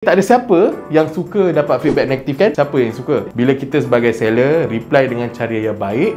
Tak ada siapa yang suka dapat feedback negatif kan? Siapa yang suka? Bila kita sebagai seller reply dengan cara yang baik,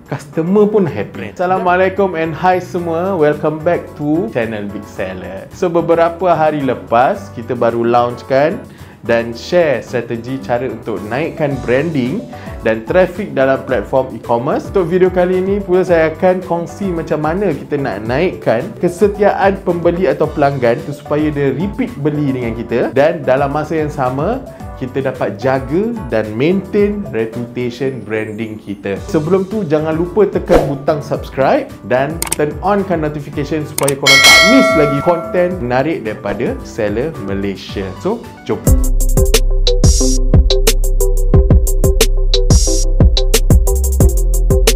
customer pun happy. Assalamualaikum and hi semua. Welcome back to channel Big Seller. So beberapa hari lepas kita baru launchkan dan share strategi cara untuk naikkan branding dan traffic dalam platform e-commerce. Untuk video kali ini pula saya akan kongsi macam mana kita nak naikkan kesetiaan pembeli atau pelanggan tu supaya dia repeat beli dengan kita, dan dalam masa yang sama kita dapat jaga dan maintain reputation branding kita. Sebelum tu jangan lupa tekan butang subscribe dan turn on kan notification supaya korang tak miss lagi konten menarik daripada seller Malaysia. So, jom.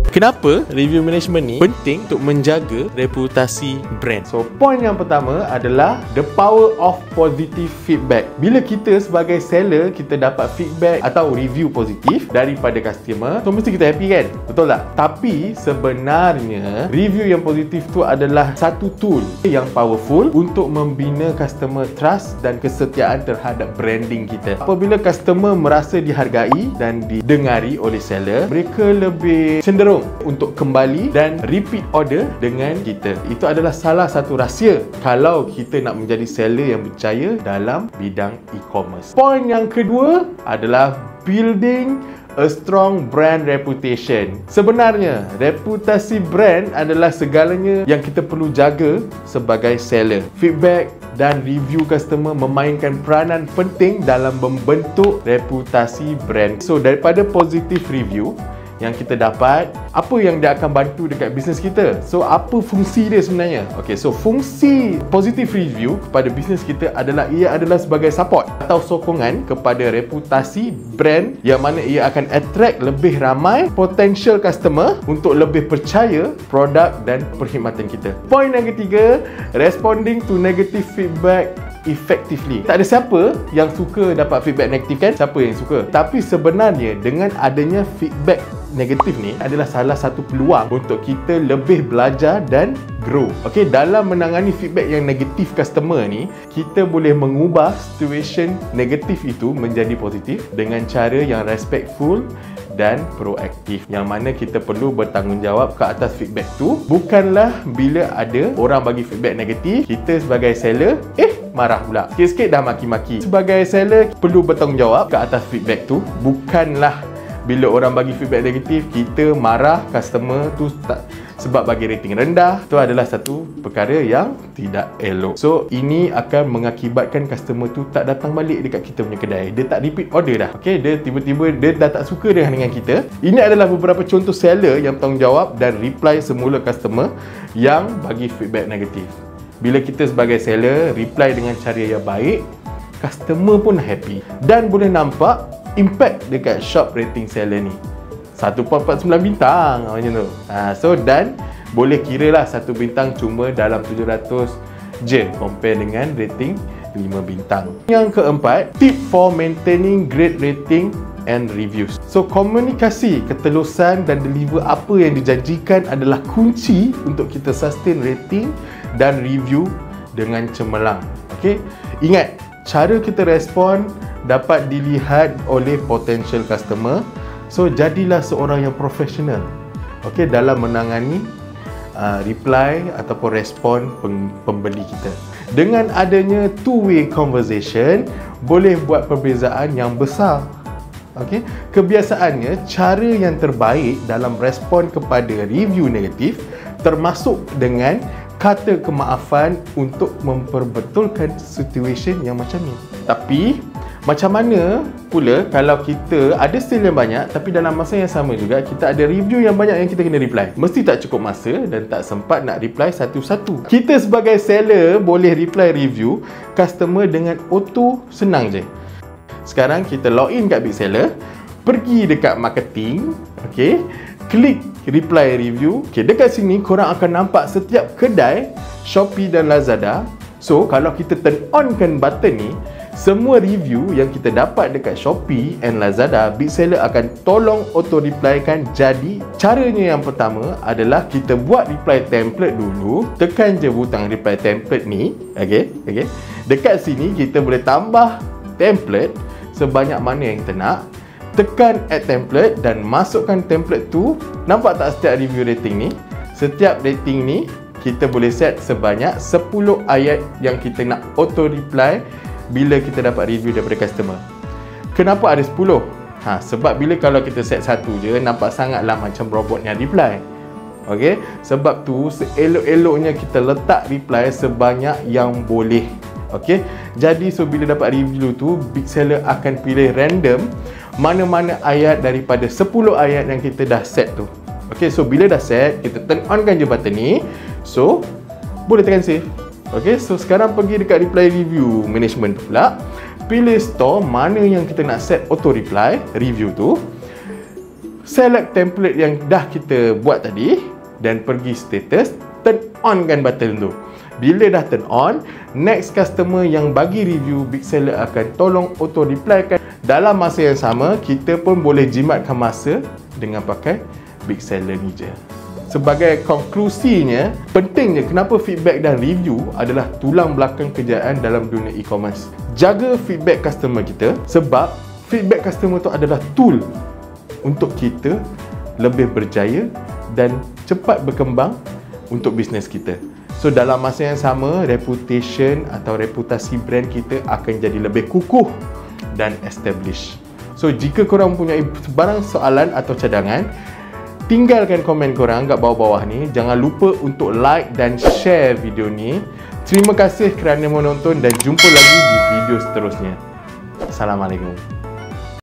Kenapa review management ni penting untuk menjaga reputasi brand? So, point yang pertama adalah the power of positive feedback. Bila kita sebagai seller, kita dapat feedback atau review positif daripada customer, so mesti kita happy kan? Betul tak? Tapi sebenarnya review yang positif tu adalah satu tool yang powerful untuk membina customer trust dan kesetiaan terhadap branding kita. Apabila customer merasa dihargai dan didengari oleh seller, mereka lebih cenderung untuk kembali dan repeat order dengan kita. Itu adalah salah satu rahsia kalau kita nak menjadi seller yang berjaya dalam bidang e-commerce. Point yang kedua adalah building a strong brand reputation. Sebenarnya, reputasi brand adalah segalanya yang kita perlu jaga sebagai seller. Feedback dan review customer memainkan peranan penting dalam membentuk reputasi brand. So, daripada positive review yang kita dapat, apa yang dia akan bantu dekat bisnes kita? So, apa fungsi dia sebenarnya? Okay, so fungsi positive review kepada bisnes kita adalah ia adalah sebagai support atau sokongan kepada reputasi brand, yang mana ia akan attract lebih ramai potential customer untuk lebih percaya produk dan perkhidmatan kita. Point yang ketiga, responding to negative feedback effectively. Tak ada siapa yang suka dapat feedback negatif kan? Siapa yang suka? Tapi sebenarnya dengan adanya feedback negatif ni adalah salah satu peluang untuk kita lebih belajar dan grow. Okey, dalam menangani feedback yang negatif customer ni, kita boleh mengubah situation negatif itu menjadi positif dengan cara yang respectful dan proaktif, yang mana kita perlu bertanggungjawab ke atas feedback tu. Bukanlah bila ada orang bagi feedback negatif, kita sebagai seller marah pula. Sikit-sikit dah maki-maki. Sebagai seller perlu bertanggungjawab ke atas feedback tu. Bukanlah bila orang bagi feedback negatif, kita marah customer tu tak sebab bagi rating rendah. Itu adalah satu perkara yang tidak elok. So, ini akan mengakibatkan customer tu tak datang balik dekat kita punya kedai. Dia tak repeat order dah. Okay, dia tiba-tiba dia dah tak suka dengan kita. Ini adalah beberapa contoh seller yang bertanggungjawab dan reply semula customer yang bagi feedback negatif. Bila kita sebagai seller reply dengan cara yang baik, customer pun happy dan boleh nampak impact dekat shop rating seller ni. 1.49 bintang macam tu. So, dan boleh kira lah 1 bintang cuma dalam 700 je compare dengan rating 5 bintang. Yang keempat, tip for maintaining great rating and reviews. So, komunikasi, ketelusan dan deliver apa yang dijanjikan adalah kunci untuk kita sustain rating dan review dengan cemerlang. Okay? Ingat, cara kita respon dapat dilihat oleh potential customer. So, jadilah seorang yang profesional, okay, dalam menangani reply ataupun respon pembeli kita. Dengan adanya two-way conversation, boleh buat perbezaan yang besar. Okay? Kebiasaannya, cara yang terbaik dalam respon kepada review negatif termasuk dengan kata kemaafan untuk memperbetulkan situation yang macam ni. Tapi macam mana pula kalau kita ada sale yang banyak tapi dalam masa yang sama juga kita ada review yang banyak yang kita kena reply? Mesti tak cukup masa dan tak sempat nak reply satu-satu. Kita sebagai seller boleh reply review customer dengan auto, senang je. Sekarang kita login kat Big Seller, pergi dekat marketing, okay, klik reply review. Okay, dekat sini korang akan nampak setiap kedai Shopee dan Lazada. So, kalau kita turn on kan button ni, semua review yang kita dapat dekat Shopee and Lazada, Big Seller akan tolong auto reply kan. Jadi, caranya yang pertama adalah kita buat reply template dulu. Tekan je butang reply template ni. Okay. Dekat sini kita boleh tambah template sebanyak mana yang kita nak. Tekan add template dan masukkan template tu. Nampak tak setiap review rating ni? Setiap rating ni kita boleh set sebanyak 10 ayat yang kita nak auto reply bila kita dapat review daripada customer. Kenapa ada 10? Sebab bila kalau kita set satu je, nampak sangatlah macam robot yang reply. Okey, sebab tu seelok-eloknya kita letak reply sebanyak yang boleh. Okey, jadi so bila dapat review tu, big seller akan pilih random mana-mana ayat daripada 10 ayat yang kita dah set tu. Okey, so bila dah set, kita turn on kan je button ni. So boleh tekan save. Okey, so sekarang pergi dekat reply review management tu pula. Pilih store mana yang kita nak set auto reply review tu. Select template yang dah kita buat tadi dan pergi status, turn on kan button tu. Bila dah turn on, next customer yang bagi review, big seller akan tolong auto reply kan. Dalam masa yang sama, kita pun boleh jimatkan masa dengan pakai big seller ni je. Sebagai konklusinya, pentingnya kenapa feedback dan review adalah tulang belakang kejayaan dalam dunia e-commerce. Jaga feedback customer kita, sebab feedback customer tu adalah tool untuk kita lebih berjaya dan cepat berkembang untuk bisnes kita. So dalam masa yang sama, reputation atau reputasi brand kita akan jadi lebih kukuh dan establish. So jika korang mempunyai sebarang soalan atau cadangan, tinggalkan komen korang kat bawah-bawah ni. Jangan lupa untuk like dan share video ni. Terima kasih kerana menonton dan jumpa lagi di video seterusnya. Assalamualaikum.